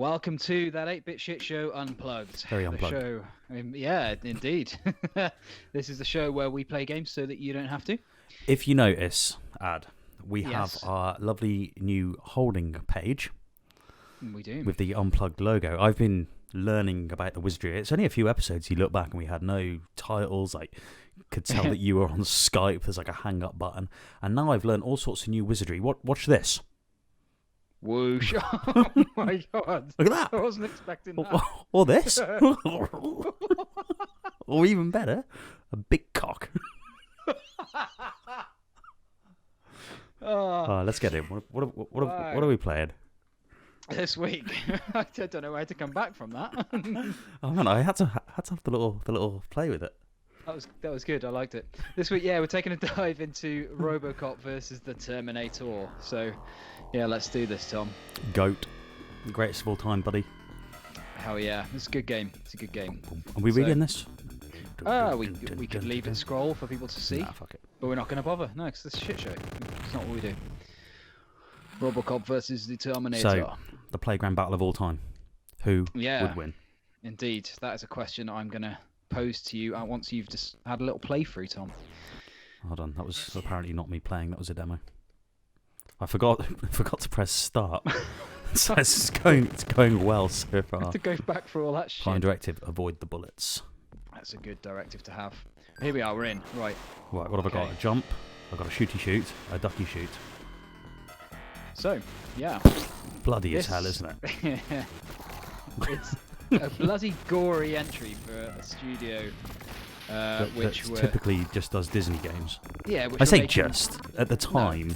Welcome to that 8-bit shit show Unplugged. Very unplugged. The show, yeah, indeed. This is the show where we play games so that you don't have to. If you notice, we Yes. have our lovely new holding page We do. with the Unplugged logo. I've been learning about the wizardry. It's only a few episodes you look back and we had no titles, like could tell that you were on Skype, there's like a hang up button. And now I've learned all sorts of new wizardry. Watch this. Whoosh. Oh my god. Look at that. I wasn't expecting that. Or this. Or even better, a big cock. Let's get in. What are we playing? This week, I don't know where to come back from that. Oh man, I had to have the little play with it. That was good. I liked it. This week, yeah, we're taking a dive into Robocop versus the Terminator. So, yeah, let's do this, Tom. Goat, the greatest of all time, buddy. Hell yeah, it's a good game. It's a good game. Are we reading this? We could leave it scroll for people to see. Nah, fuck it. But we're not going to bother. No, because it's a shit show. It's not what we do. Robocop versus the Terminator. So, the playground battle of all time. Who would win? Indeed. That is a question I'm going to pose to you once you've just had a little playthrough, Tom. Hold on, that was apparently not me playing. That was a demo. I forgot to press start. So it's going well so far. To go back for all that shit. Prime directive: avoid the bullets. That's a good directive to have. Here we are. We're in. Right. Right. What have I got? A jump. I've got a shooty shoot. A ducky shoot. So, yeah. Bloody as hell, isn't it? It's a bloody gory entry for a studio which typically just does Disney games. Yeah, I say just. At the time,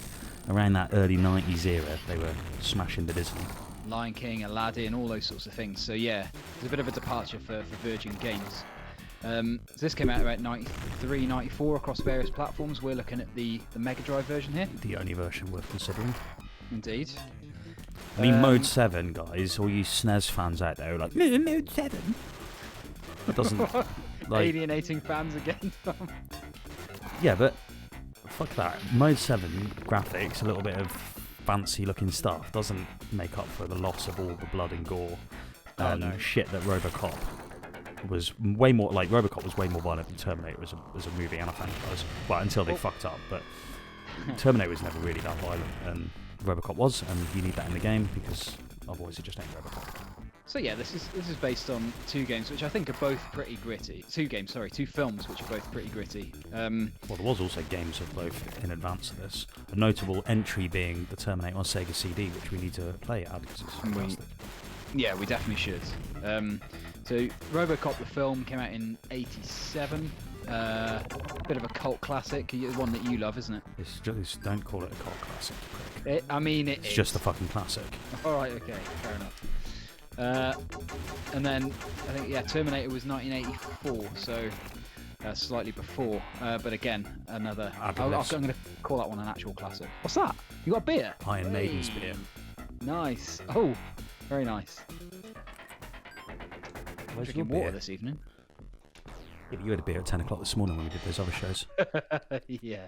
around that early 90s era, they were smashing the Disney. Lion King, Aladdin, all those sorts of things. So yeah, it's a bit of a departure for Virgin Games. So this came out about 93, 94 across various platforms. We're looking at the Mega Drive version here. The only version worth considering. Indeed. I mean, Mode 7, guys, all you SNES fans out there are like, Mode 7? It doesn't... like, alienating fans again, Tom. Yeah, but fuck that. Mode 7 graphics, a little bit of fancy-looking stuff, doesn't make up for the loss of all the blood and gore and shit that Robocop was way more... Like, Robocop was way more violent than Terminator as a movie and a franchise. Well, until they fucked up, but Terminator was never really that violent, and Robocop was, and you need that in the game because otherwise it just ain't Robocop. So yeah, this is based on two games which I think are both pretty gritty. Two films which are both pretty gritty. Well, there was also games of both in advance of this. A notable entry being the Terminator on Sega CD, which we need to play at because it's fantastic. Yeah, we definitely should. So Robocop the film came out in '87. Bit of a cult classic, one that you love, isn't it? It's just, don't call it a cult classic. It's just a fucking classic. Alright, okay, fair enough. And then, I think, Terminator was 1984, so slightly before. But again, another... I'm going to call that one an actual classic. What's that? You got a beer? Iron Maiden's beer. Nice. Oh, very nice. Where's Drinking water this evening. Yeah, but you had a beer at 10 o'clock this morning when we did those other shows. Yeah.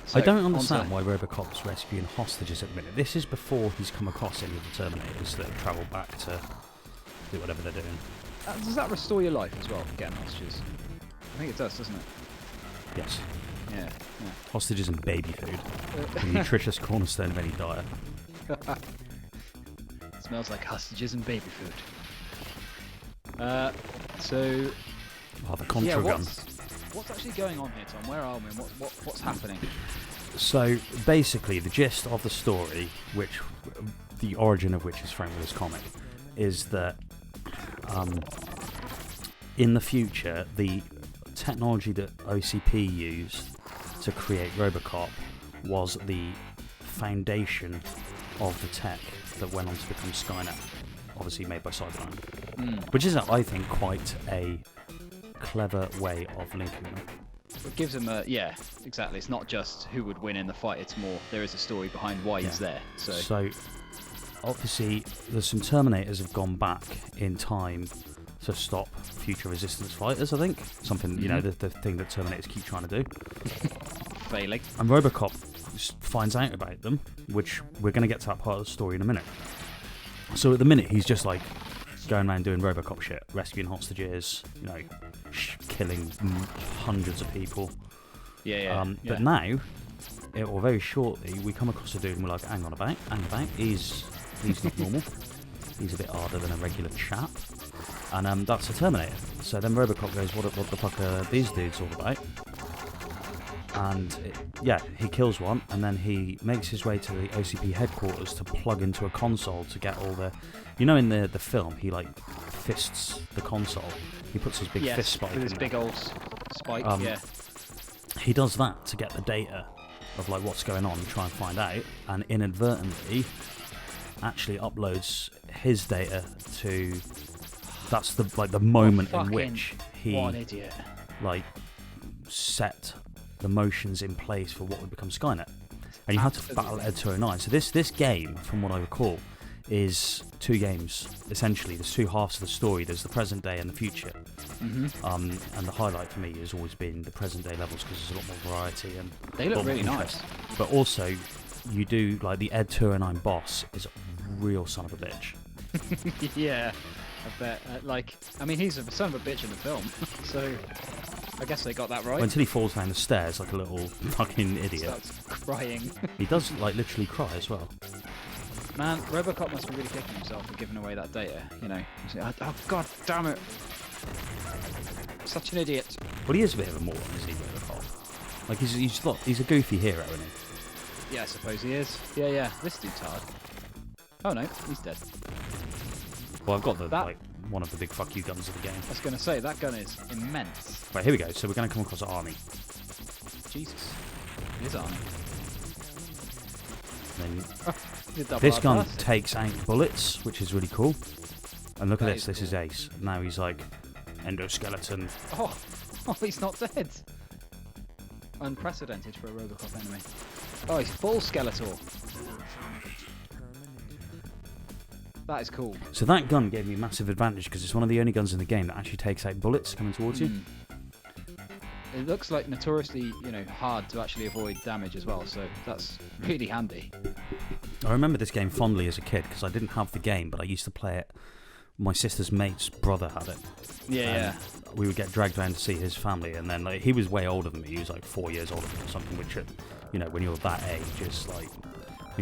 So, I don't understand why Robocop's rescuing hostages at the minute. This is before he's come across any of the Terminators that travel back to do whatever they're doing. Does that restore your life as well, getting hostages? I think it does, doesn't it? Yes. Yeah. Hostages and baby food. The nutritious cornerstone of any diet. It smells like hostages and baby food. The Contra gun. What's actually going on here, Tom? Where are we? What's happening? So basically, the gist of the story, the origin of which is framed with this comic, is that in the future, the technology that OCP used to create Robocop was the foundation of the tech that went on to become Skynet, obviously made by Cyberdyne, which is, I think, quite a clever way of linking them. It gives them exactly. It's not just who would win in the fight, it's more there is a story behind why he's there. So obviously there's some Terminators have gone back in time to stop future resistance fighters, I think. Something, the thing that Terminators keep trying to do. Failing. And Robocop finds out about them, which we're going to get to that part of the story in a minute. So at the minute, he's just like going around doing Robocop shit, rescuing hostages, killing hundreds of people. But now, or very shortly, we come across a dude and we're like, hang about. He's not normal. He's a bit harder than a regular chap. And that's a Terminator. So then Robocop goes, what the fuck are these dudes all about? And he kills one, and then he makes his way to the OCP headquarters to plug into a console to get all the... in the film, he like fists the console. He puts his big fist spike with his big old spike, He does that to get the data of like what's going on and try and find out, and inadvertently actually uploads his data to... That's the moment in which he... What an idiot. Like, set the motions in place for what would become Skynet. And you had to battle Ed 209. So this game, from what I recall, is two games, essentially. There's two halves of the story. There's the present day and the future. And the highlight for me has always been the present day levels, because there's a lot more variety. And they look really nice. But also, you do, like, the Ed 209 boss is a real son of a bitch. Yeah, I bet. He's a son of a bitch in the film, so... I guess they got that right. Until he falls down the stairs like a little fucking idiot. Starts crying. He does, like, literally cry as well. Man, Robocop must be really kicking himself for giving away that data, Oh, god damn it. Such an idiot. Well, he is a bit of a moron, isn't he, Robocop? Like, he's a goofy hero, isn't he? Yeah, I suppose he is. Yeah, this dude's hard. Oh no, he's dead. Well, I've got one of the big fuck you guns of the game. I was going to say, that gun is immense. Right, here we go. So we're going to come across an army. Jesus. It is army. Then this gun takes out bullets, which is really cool. And look at this. This is Ace. Now he's like endoskeleton. Oh, he's not dead. Unprecedented for a Robocop enemy. Oh, he's full Skeletor. That is cool. So that gun gave me a massive advantage because it's one of the only guns in the game that actually takes out bullets coming towards you. It looks like notoriously, hard to actually avoid damage as well, so that's really handy. I remember this game fondly as a kid because I didn't have the game, but I used to play it. My sister's mate's brother had it. Yeah. We would get dragged around to see his family, and then he was way older than me. He was like 4 years older than me or something, which, when you're that age, is like...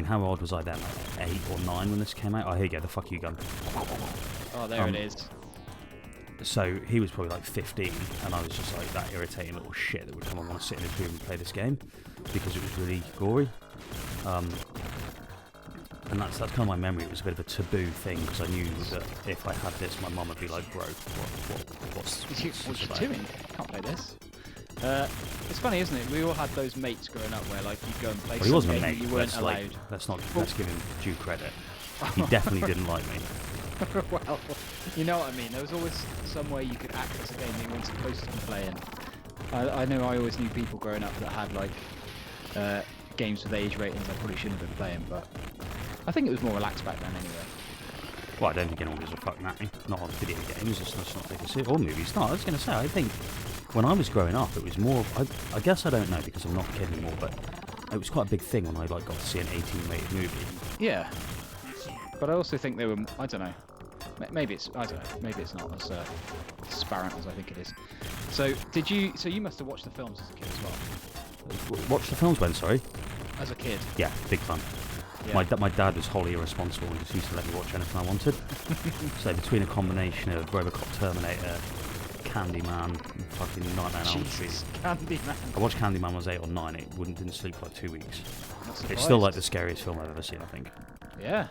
how old was I then? Like 8 or 9 when this came out? Oh, here you go, the fuck you gun. Oh, there it is. So he was probably like 15, and I was just like that irritating little shit that would come and want to sit in his room and play this game because it was really gory. And that's kind of my memory. It was a bit of a taboo thing because I knew that if I had this, my mum would be like, "Bro, what's what you doing? Can't play this." It's funny, isn't it? We all had those mates growing up where, like, you'd go and play some game and you weren't allowed. Let's give him due credit. He definitely didn't like me. Well, you know what I mean. There was always some way you could access a game that you weren't supposed to be playing. I know I always knew people growing up that had, like, games with age ratings I probably shouldn't have been playing, but I think it was more relaxed back then anyway. Well, I don't think anyone gives a fuck now. Not on video games, let's not take it serious. Or movies. No, I was going to say, I think when I was growing up, it was more... I guess I don't know because I'm not a kid anymore, but it was quite a big thing when I got to see an 18-rated movie. Yeah. But I also think they were... I don't know. Maybe it's... I don't know. Maybe it's not as transparent as I think it is. So, So you must have watched the films as a kid as well? Watch the films when, sorry? As a kid? Yeah, big fun. Yeah. My dad was wholly irresponsible and just used to let me watch anything I wanted. So between a combination of Robocop, Terminator, Candyman, and fucking Nightmare on Elm Street. Candyman. I watched Candyman when I was 8 or 9. It didn't sleep for like 2 weeks. It's still like the scariest film I've ever seen, I think. Yeah.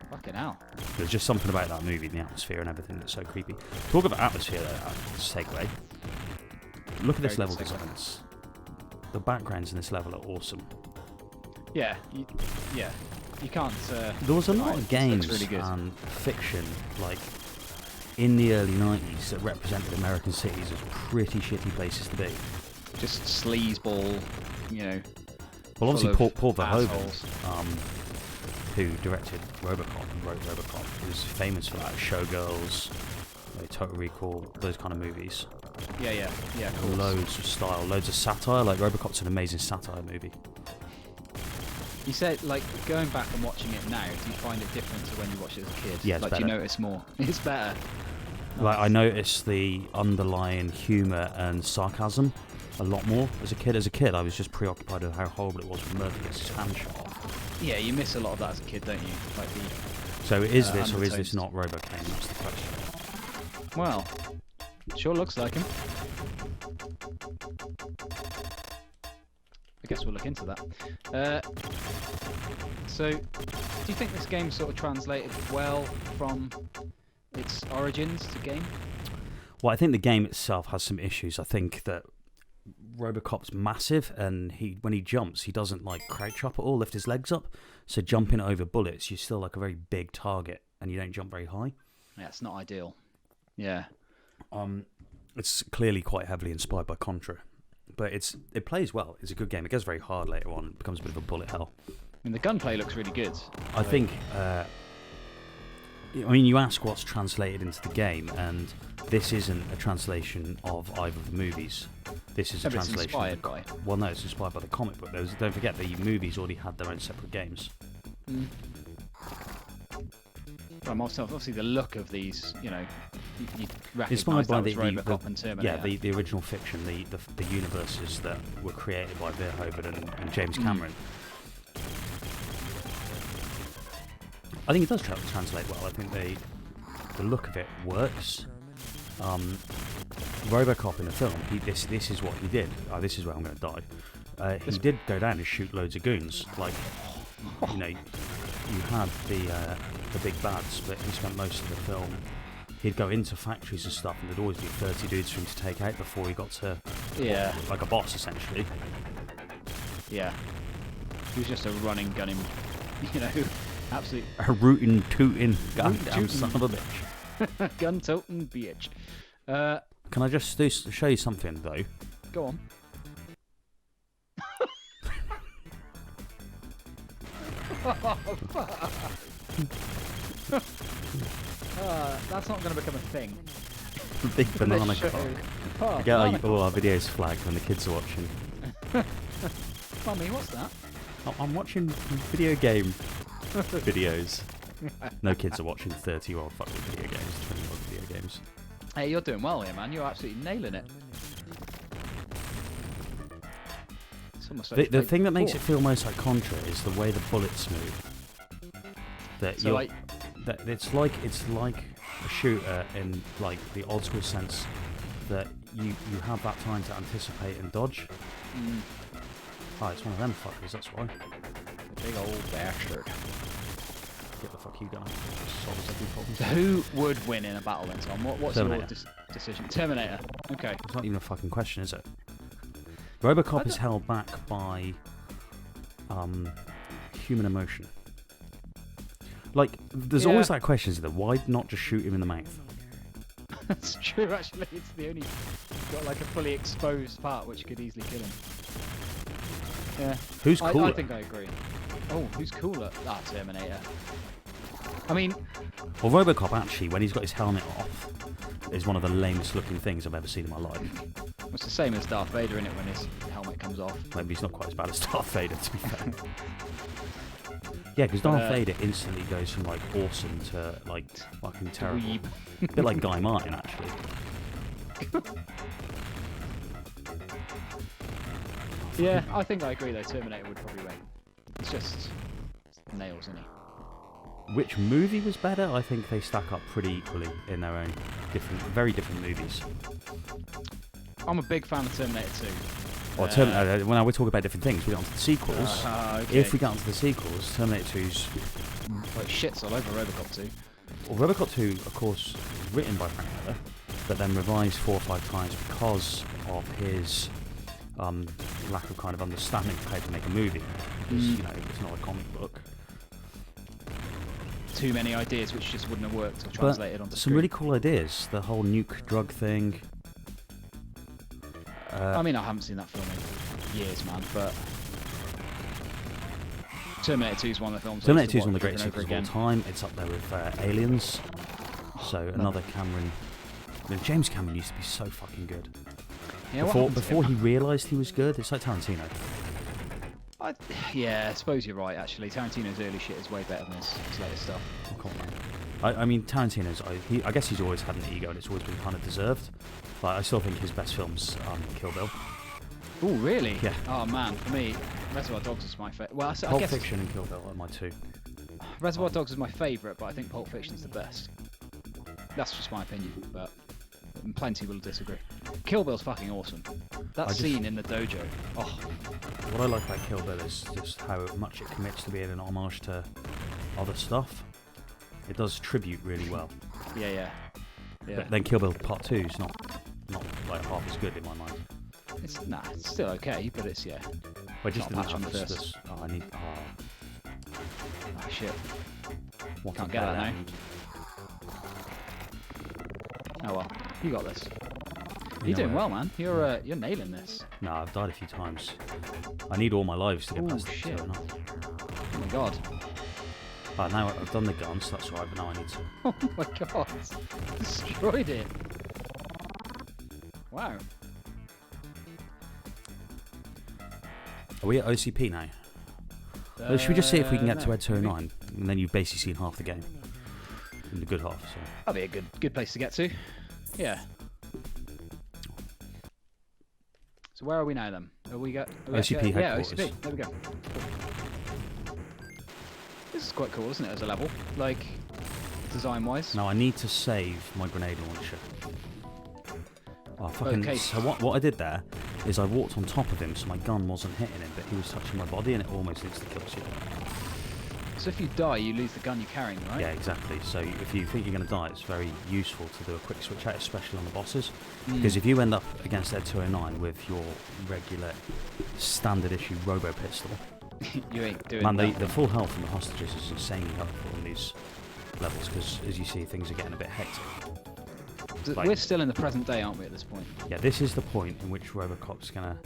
Fucking hell. There's just something about that movie, the atmosphere and everything that's so creepy. Talk about atmosphere, segue. Look at this level design. The backgrounds in this level are awesome. Yeah, you can't... there was a lot of games and fiction, like, in the early 90s that represented American cities as pretty shitty places to be. Just sleazeball, Well, obviously Paul Verhoeven, who directed Robocop and wrote Robocop, was famous for that. Showgirls, Total Recall, those kind of movies. Yeah, cool. Loads of style, loads of satire. Like Robocop's an amazing satire movie. You said, like, going back and watching it now, do you find it different to when you watched it as a kid? Yeah, it's like, better. do you notice more? It's better. Like, I noticed the underlying humour and sarcasm a lot more as a kid. As a kid, I was just preoccupied with how horrible it was when Murphy gets his hand shot off. Yeah, you miss a lot of that as a kid, don't you? Like the. So is this or is undertones. this not Robocop? That's the question. Well, sure looks like him. I guess we'll look into that. So, do you think this game sort of translated well from its origins to game? Well, I think the game itself has some issues. I think that Robocop's massive, and when he jumps, he doesn't like crouch up at all, lift his legs up. So jumping over bullets, you're still like a very big target, and you don't jump very high. Yeah, it's not ideal. Yeah. It's clearly quite heavily inspired by Contra, but it plays well. It's a good game. It gets very hard later on. It becomes a bit of a bullet hell. I mean, the gunplay looks really good. I think. I mean, you ask what's translated into the game, and this isn't a translation of either of the movies. This is a translation. It's inspired by. Well, no, it's inspired by the comic book. Don't forget, the movies already had their own separate games. Well, obviously, the look of these, you recognise Inspired by that was Robocop and Terminator. Yeah, the original fiction, the universes that were created by Verhoeven and James Cameron. I think it does translate well. I think the look of it works. Robocop in the film, this is what he did. This is where I'm going to die. He did go down and shoot loads of goons. Like, you had the big bads, but he spent most of the film. He'd go into factories and stuff, and there'd always be 30 dudes for him to take out before he got to like a boss, essentially. Yeah. He was just a running, gunning, absolute... A rootin', tootin', goddamn son of a bitch. Gun-toting bitch. Can I just show you something, though? Go on. That's not going to become a thing. Big banana car. Get all our videos flagged when the kids are watching. Mummy, what's that? I'm watching video game videos. No kids are watching 30-year-old fucking video games, 20-year-old video games. Hey, you're doing well here, man. You're absolutely nailing it. The thing that makes it feel most like Contra is the way the bullets move. It's like a shooter in like the old school sense that you have that time to anticipate and dodge. Oh, it's one of them fuckers, that's why. Big old bastard. Get the fuck you done. Solves every problem. So who would win in a battle then, Tom? What's your decision? Terminator. Okay. It's not even a fucking question, is it? Robocop is held back by human emotion. Like, there's always that question, is there? Why not just shoot him in the mouth? That's true, actually. It's the only... got like a fully exposed part which could easily kill him. Yeah. Who's cooler? I think I agree. Oh, who's cooler? Terminator. I mean... Well, Robocop, actually, when he's got his helmet off, is one of the lamest looking things I've ever seen in my life. It's the same as Darth Vader, isn't it, when his helmet comes off? Maybe he's not quite as bad as Darth Vader, to be fair. Yeah, because Darth Vader instantly goes from, like, awesome to, like, fucking terrible. A bit like Guy Martin, actually. Yeah, I think I agree, though. Terminator would probably win. It's just nails, isn't he? Which movie was better? I think they stack up pretty equally in their own very different movies. I'm a big fan of Terminator 2. Well, when we're talking about different things, we get onto the sequels. Okay. If we get onto the sequels, Terminator 2's... Well, it shits all over Robocop 2. Well, Robocop 2, of course, was written by Frank Miller, but then revised 4 or 5 times because of his lack of kind of understanding of how to make a movie. Because, it's not a comic book. Too many ideas which just wouldn't have worked or translated onto some really cool ideas. The whole nuke drug thing. I mean, I haven't seen that film in years, man, but Terminator 2 is one of the films. Terminator 2 is one of the greatest sequels of all time. It's up there with Aliens. So another Cameron. I mean, James Cameron used to be so fucking good. Yeah, before he realised he was good, it's like Tarantino. Yeah, I suppose you're right. Actually, Tarantino's early shit is way better than his latest stuff. Oh, come on, man. I mean, Tarantino's. I guess he's always had an ego, and it's always been kind of deserved. But I still think his best film's Kill Bill. Oh, really? Yeah. Oh man, for me, Reservoir Dogs is my favorite. Well, I Pulp guess Fiction and Kill Bill are my two. Reservoir Dogs is my favourite, but I think Pulp Fiction's the best. That's just my opinion, but plenty will disagree. Kill Bill's fucking awesome. That scene in the dojo. Oh. What I like about Kill Bill is just how much it commits to being an homage to other stuff. It does tribute really well. Yeah. But then Kill Bill Part 2 is not like half as good in my mind. It's still okay, but it's I just didn't match on have the this. first. I need. Oh shit. What Can't a get that now. band. Oh well, you got this. You're doing well, man. You're nailing this. No, I've died a few times. I need all my lives to get past shit. 2.5. Oh my god. Now I've done the gun, so that's alright, but now I need to. Oh my god. Destroyed it. Wow. Are we at OCP now? Should we just see if we can get to Ed 209? And then you've basically seen half the game. In the good half, so. That'd be a good place to get to. Yeah. So where are we now then? OCP headquarters. Yeah, OCP. There we go. Cool. This is quite cool, isn't it, as a level? Like, design-wise. Now I need to save my grenade launcher. Oh, fucking... Okay. So what I did there is I walked on top of him so my gun wasn't hitting him, but he was touching my body and it almost insta-kills you. So if you die, you lose the gun you're carrying, right? Yeah, exactly. So if you think you're going to die, it's very useful to do a quick switch out, especially on the bosses. Because if you end up against Ed 209 with your regular standard issue Robo pistol, you ain't doing man, that. the full health from the hostages is insanely helpful in these levels because, as you see, things are getting a bit hectic. We're still in the present day, aren't we, at this point? Yeah, this is the point in which Robocop's going to...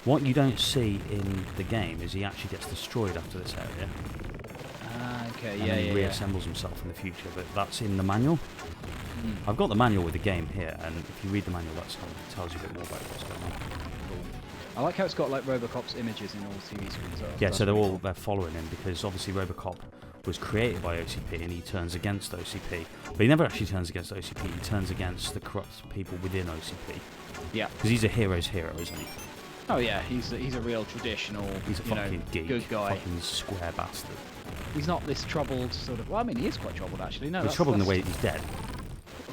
What you don't see in the game is he actually gets destroyed after this area. Okay, and then he reassembles himself in the future, but that's in the manual. I've got the manual with the game here, and if you read the manual, that tells you a bit more about what's going on. Cool. I like how it's got like Robocop's images in all TV screens. Yeah, so they're following him because obviously Robocop was created by OCP and he turns against OCP, but he never actually turns against OCP. He turns against the corrupt people within OCP. Yeah, because he's a hero's hero, isn't he? Oh yeah, he's a real traditional. He's a fucking geek, good guy, fucking square bastard. He's not this troubled sort of... Well, I mean, he is quite troubled, actually. No, he's troubled in the way that he's dead.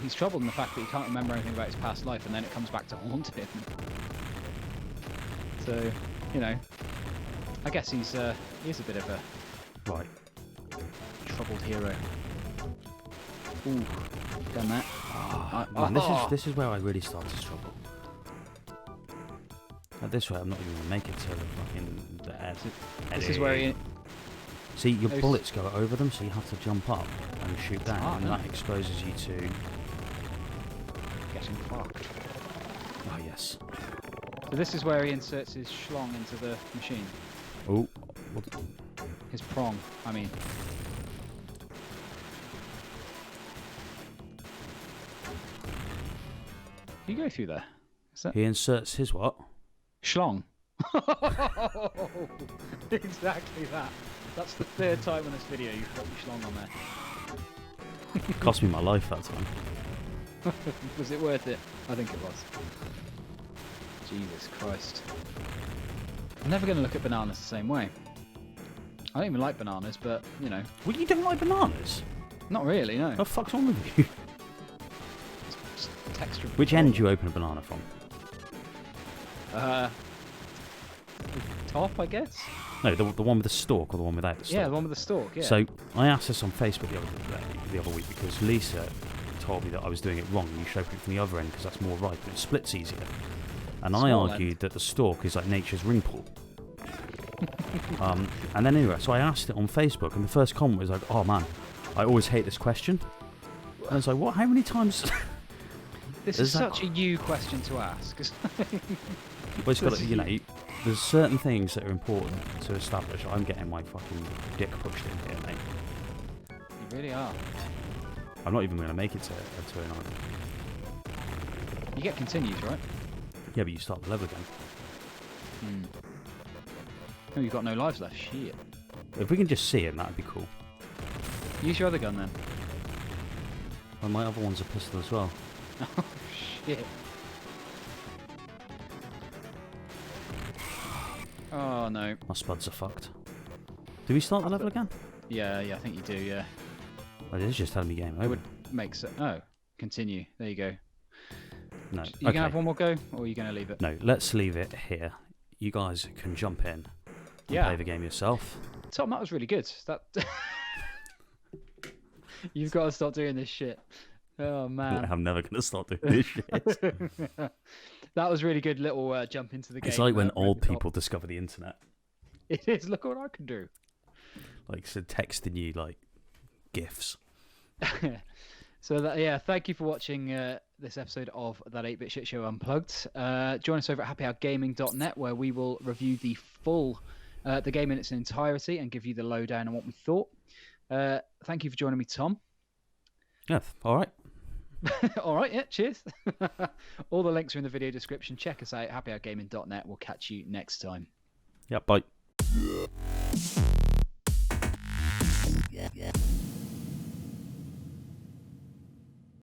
He's troubled in the fact that he can't remember anything about his past life, and then it comes back to haunt him. So, I guess he is a bit of a troubled hero. Ooh, done that. This is where I really start to struggle. At this way, I'm not even going to make it to the fucking the head. This is where he... See, your bullets go over them, so you have to jump up and shoot down, and that exposes you to... getting fucked. Oh, yes. So this is where he inserts his schlong into the machine. Oh. His prong, I mean. You go through there. He inserts his what? Schlong. Exactly that. That's the third time in this video you've got your schlong on there. It cost me my life that time. Was it worth it? I think it was. Jesus Christ. I'm never going to look at bananas the same way. I don't even like bananas, but, Well, you don't like bananas? Not really, no. What the fuck's wrong with you? It's texture. Which end do you open a banana from? Top, I guess? No, the one with the stalk or the one without the stalk? Yeah, the one with the stalk, yeah. So, I asked this on Facebook the other week because Lisa told me that I was doing it wrong and you should open it from the other end because that's more ripe and it splits easier. And I argued that the stalk is like nature's ring pull. And then anyway, so I asked it on Facebook and the first comment was like, oh man, I always hate this question. And I was like, what? How many times... This is such a you question to ask. Well, it's got to, there's certain things that are important to establish. I'm getting my fucking dick pushed in here, mate. You really are. I'm not even going to make it to 209. You get continues, right? Yeah, but you start the level again. Oh, you've got no lives left. Shit. If we can just see him, that'd be cool. Use your other gun then. Well, my other one's a pistol as well. Oh, shit. Oh, no. My spuds are fucked. Do we start the level again? Yeah, I think you do, yeah. Oh, it is just telling me game over. It would make sense. Oh, continue. There you go. No. You going to have one more go, or are you going to leave it? No, let's leave it here. You guys can jump in and play the game yourself. Tom, that was really good. That You've got to stop doing this shit. Oh, man. I'm never going to stop doing this shit. That was really good little jump into the game. It's like when old people discover the internet. It is. Look what I can do. Like, so texting you, like, GIFs. So, thank you for watching this episode of That 8-Bit Shit Show Unplugged. Join us over at happyhourgaming.net, where we will review the game in its entirety and give you the lowdown on what we thought. Thank you for joining me, Tom. Yeah, all right. All right, yeah, cheers. All the links are in the video description. Check us out, happyhourgaming.net. We'll catch you next time. Yeah, bye.